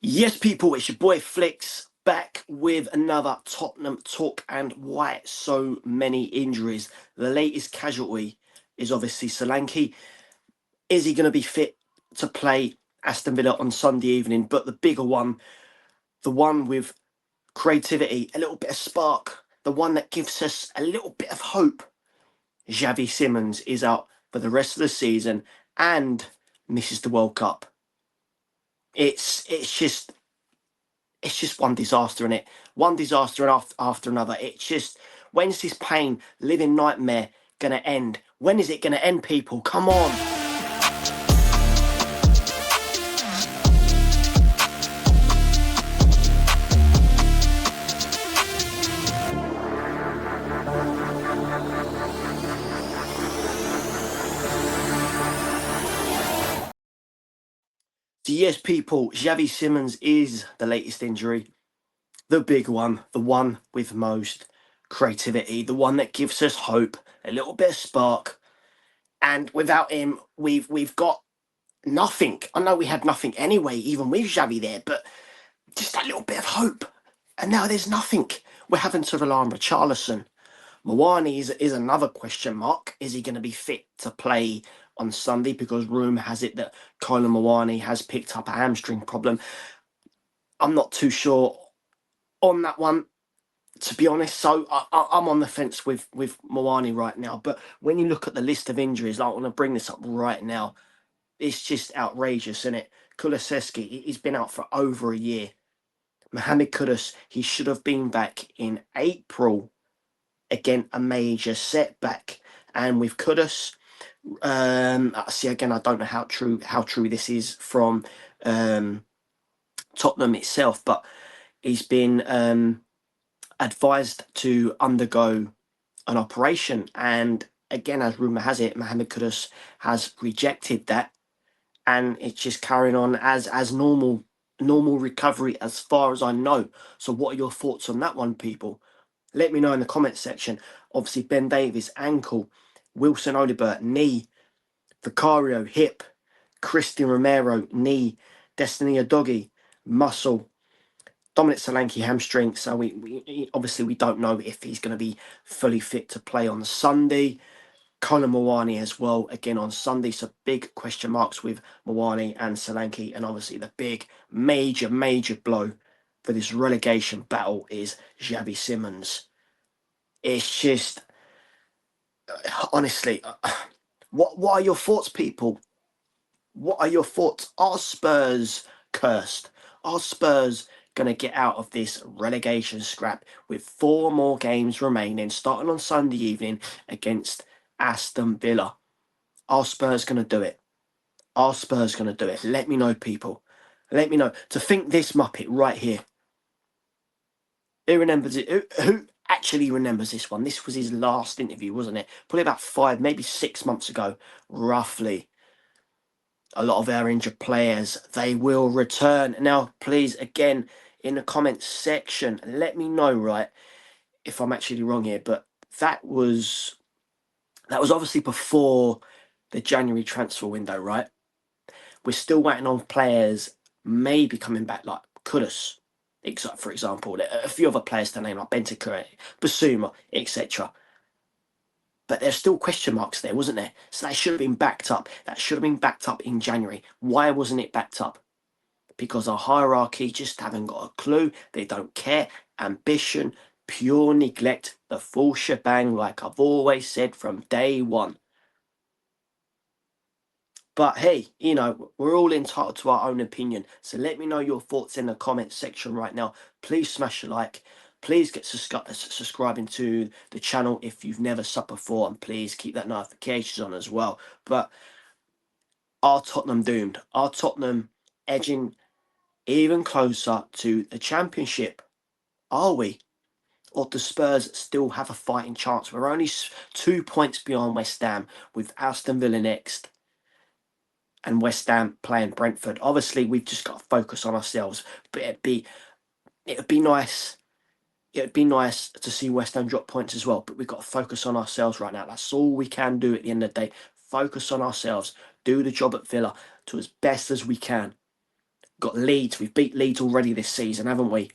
Yes, people, it's your boy Flicks back with another Tottenham talk. And why so many injuries? The latest casualty is obviously Solanke. Is he going to be fit to play Aston Villa on Sunday evening? But the bigger one, the one with creativity, a little bit of spark, the one that gives us a little bit of hope, Xavi Simons is out for the rest of the season and misses the World Cup. It's just one disaster in it, one disaster after another. It's just, when's this pain, living nightmare gonna end? When is it gonna end, people? Come on. So yes, people, Xavi Simons is the latest injury, the big one, the one with most creativity, the one that gives us hope, a little bit of spark. And without him, we've got nothing. I know we had nothing anyway, even with Xavi there, but just a little bit of hope. And now there's nothing. We're having to rely on Richarlison. Mawani is another question mark. Is he going to be fit to play on Sunday? Because rumour has it that Kyler Mawani has picked up a hamstring problem. I'm not too sure on that one, to be honest. So I'm on the fence with Mawani right now. But when you look at the list of injuries, I want to bring this up right now. It's just outrageous, isn't it? Kulusevski, he's been out for over a year. Mohamed Kudus, he should have been back in April. Again, a major setback. And with Kudus, see, again, I don't know how true this is from Tottenham itself, but he's been advised to undergo an operation. And again, as rumour has it, Mohamed Kudus has rejected that, and it's just carrying on as normal recovery as far as I know. So what are your thoughts on that one, people? Let me know in the comments section. Obviously, Ben Davies, ankle. Wilson Odibert, knee. Vicario, hip. Christian Romero, knee. Destiny Adogi, muscle. Dominic Solanke, hamstring. So we obviously we don't know if he's going to be fully fit to play on Sunday. Colin Mawani as well, again on Sunday. So big question marks with Mawani and Solanke. And obviously the big, major blow for this relegation battle is Xavi Simons. It's just, honestly, what are your thoughts, people? What are your thoughts? Are Spurs cursed? Are Spurs going to get out of this relegation scrap with 4 more games remaining, starting on Sunday evening against Aston Villa? Are Spurs going to do it? Are Spurs going to do it? Let me know, people. Let me know. To think this Muppet right here. Who remembers it? Who actually remembers this one? This was his last interview, wasn't it? Probably about 5, maybe 6 months ago, roughly. A lot of our injured players, they will return. Now, please, again, in the comments section, let me know, right, if I'm actually wrong here. But that was obviously before the January transfer window, right? We're still waiting on players maybe coming back, like Kudus, for example. A few other players to name, like Bentancur, Basuma, etc. But there's still question marks there, wasn't there? So that should have been backed up. That should have been backed up in January. Why wasn't it backed up? Because our hierarchy just haven't got a clue. They don't care. Ambition, pure neglect, the full shebang, like I've always said from day one. But hey, you know, we're all entitled to our own opinion. So let me know your thoughts in the comments section right now. Please smash a like. Please get subscribing to the channel if you've never subbed before. And please keep that notifications on as well. But are Tottenham doomed? Are Tottenham edging even closer to the Championship? Are we? Or do Spurs still have a fighting chance? We're only 2 points beyond West Ham, with Aston Villa next and West Ham playing Brentford. Obviously, we've just got to focus on ourselves. But it'd be nice. It'd be nice to see West Ham drop points as well. But we've got to focus on ourselves right now. That's all we can do at the end of the day. Focus on ourselves. Do the job at Villa to as best as we can. got Leeds. We've beat Leeds already this season, haven't we?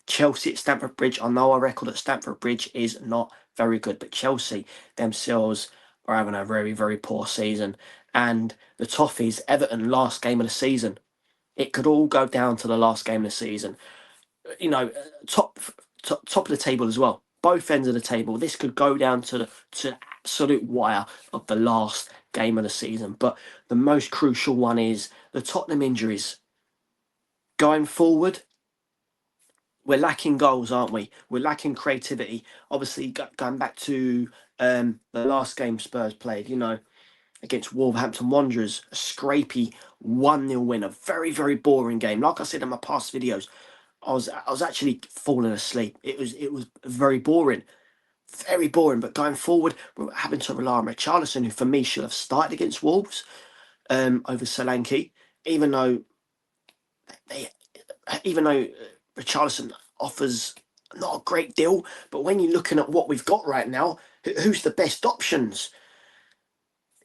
Chelsea at Stamford Bridge. I know our record at Stamford Bridge is not very good, but Chelsea themselves are having a very, very poor season. And the Toffees, Everton, last game of the season. It could all go down to the last game of the season. You know, top of the table as well. Both ends of the table. This could go down to the absolute wire of the last game of the season. But the most crucial one is the Tottenham injuries. Going forward, we're lacking goals, aren't we? We're lacking creativity. Obviously, going back to the last game Spurs played, you know, against Wolverhampton Wanderers, a scrapey 1-0 win, a very, very boring game. Like I said in my past videos, I was actually falling asleep. It was very boring. Very boring. But going forward, we're having to rely on Richarlison, who for me should have started against Wolves over Solanke, even though they even though Richarlison offers not a great deal, but when you're looking at what we've got right now, who's the best options?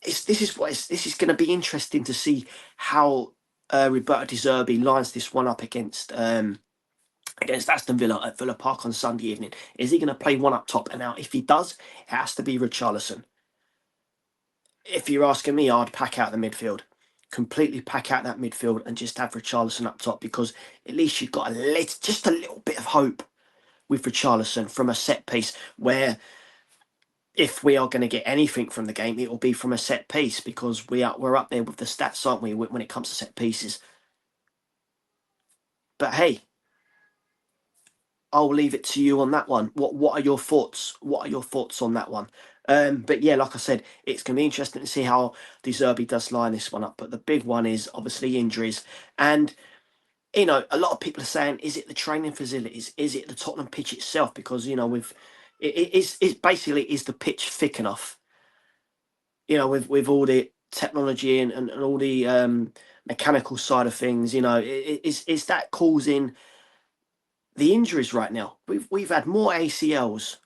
This is going to be interesting to see how Roberto De Zerbi lines this one up against Aston Villa at Villa Park on Sunday evening. Is he going to play one up top? And now, if he does, it has to be Richarlison. If you're asking me, I'd pack out the midfield. Completely pack out that midfield and just have Richarlison up top, because at least you've got just a little bit of hope with Richarlison from a set piece, where if we are going to get anything from the game, it will be from a set piece, because we're up there with the stats, aren't we, when it comes to set pieces. But hey, I'll leave it to you on that one. What are your thoughts? What are your thoughts on that one? But yeah, like I said, it's going to be interesting to see how De Zerbi does line this one up. But the big one is obviously injuries. And, you know, a lot of people are saying, is it the training facilities? Is it the Tottenham pitch itself? Because, you know, it's basically, is the pitch thick enough? You know, with all the technology and all the mechanical side of things, you know, is that causing the injuries right now? We've had more ACLs,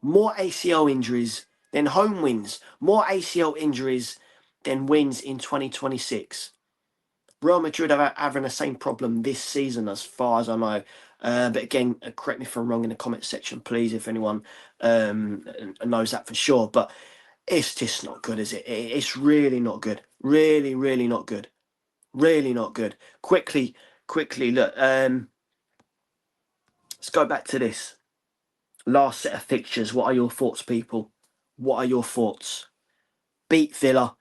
more ACL injuries than home wins, more ACL injuries than wins in 2026. Real Madrid are having the same problem this season, as far as I know. But again, correct me if I'm wrong in the comment section, please, if anyone knows that for sure. But it's just not good, is it? It's really not good. Really, really not good. Really not good. Quickly, look. Let's go back to this last set of fixtures. What are your thoughts, people? What are your thoughts? Beat Villa.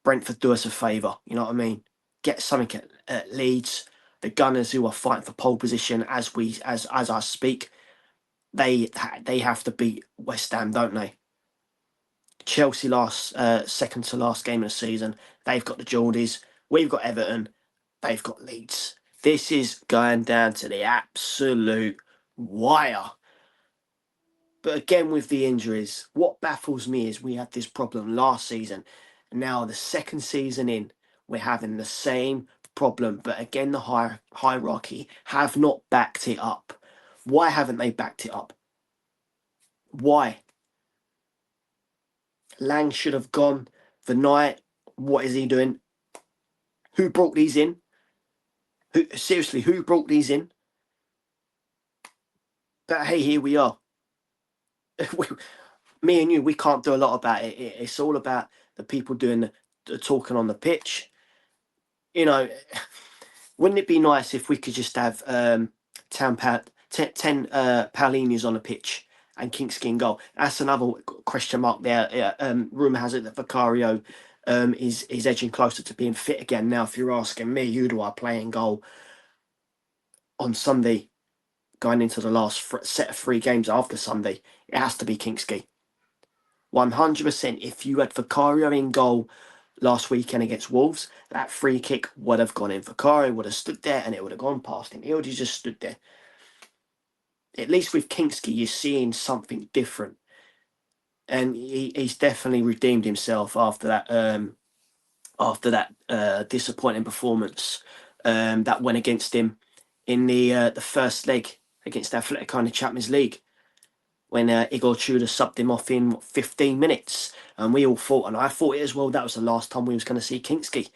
Brentford, do us a favour. You know what I mean? Get something at Leeds. The Gunners, who are fighting for pole position as I speak, they have to beat West Ham, don't they? Chelsea second to last game of the season. They've got the Geordies. We've got Everton. They've got Leeds. This is going down to the absolute wire. But again, with the injuries, what baffles me is we had this problem last season. And now the second season in, we're having the same problem. But again, the hierarchy have not backed it up. Why haven't they backed it up? Why? Lang should have gone. The night, what is he doing? Who brought these in? Seriously, who brought these in? But hey, here we are. Me and you, we can't do a lot about it. It's all about the people doing the talking on the pitch. You know, wouldn't it be nice if we could just have 10 Paulinos on the pitch and Kingsky in goal? That's another question mark there. Rumour has it that Vicario is edging closer to being fit again. Now, if you're asking me, who do I play in goal on Sunday, going into the last set of 3 games after Sunday, it has to be Kingsky. 100%. If you had Vicario in goal last weekend against Wolves, that free kick would have gone in. Vicario would have stood there and it would have gone past him. He would have just stood there. At least with Kingsky, you're seeing something different. And he's definitely redeemed himself after that disappointing performance that went against him in the first leg against Atletico in the Champions League, when Igor Tudor subbed him off in 15 minutes. And we all thought, and I thought it as well, that was the last time we was going to see Kingsky.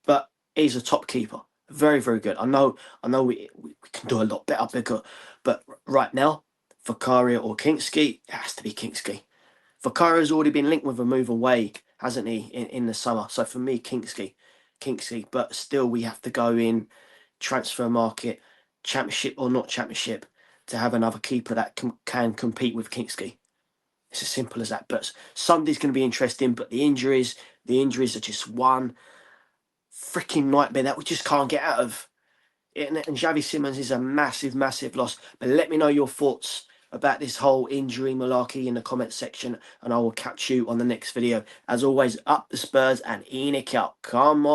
But He's a top keeper. Very, very good. I know we can do a lot better, but right now, Vicario or Kinksky, it has to be Kinksky. Vicario's already been linked with a move away, hasn't he, in the summer? So for me, Kinksky. But still, we have to go in transfer market, championship or not championship, to have another keeper that can compete with Kinksky. It's as simple as that. But Sunday's going to be interesting. But the injuries are just one freaking nightmare that we just can't get out of. And Xavi Simons is a massive, massive loss. But let me know your thoughts about this whole injury malarkey in the comments section, and I will catch you on the next video. As always, up the Spurs and Enoch up. Come on.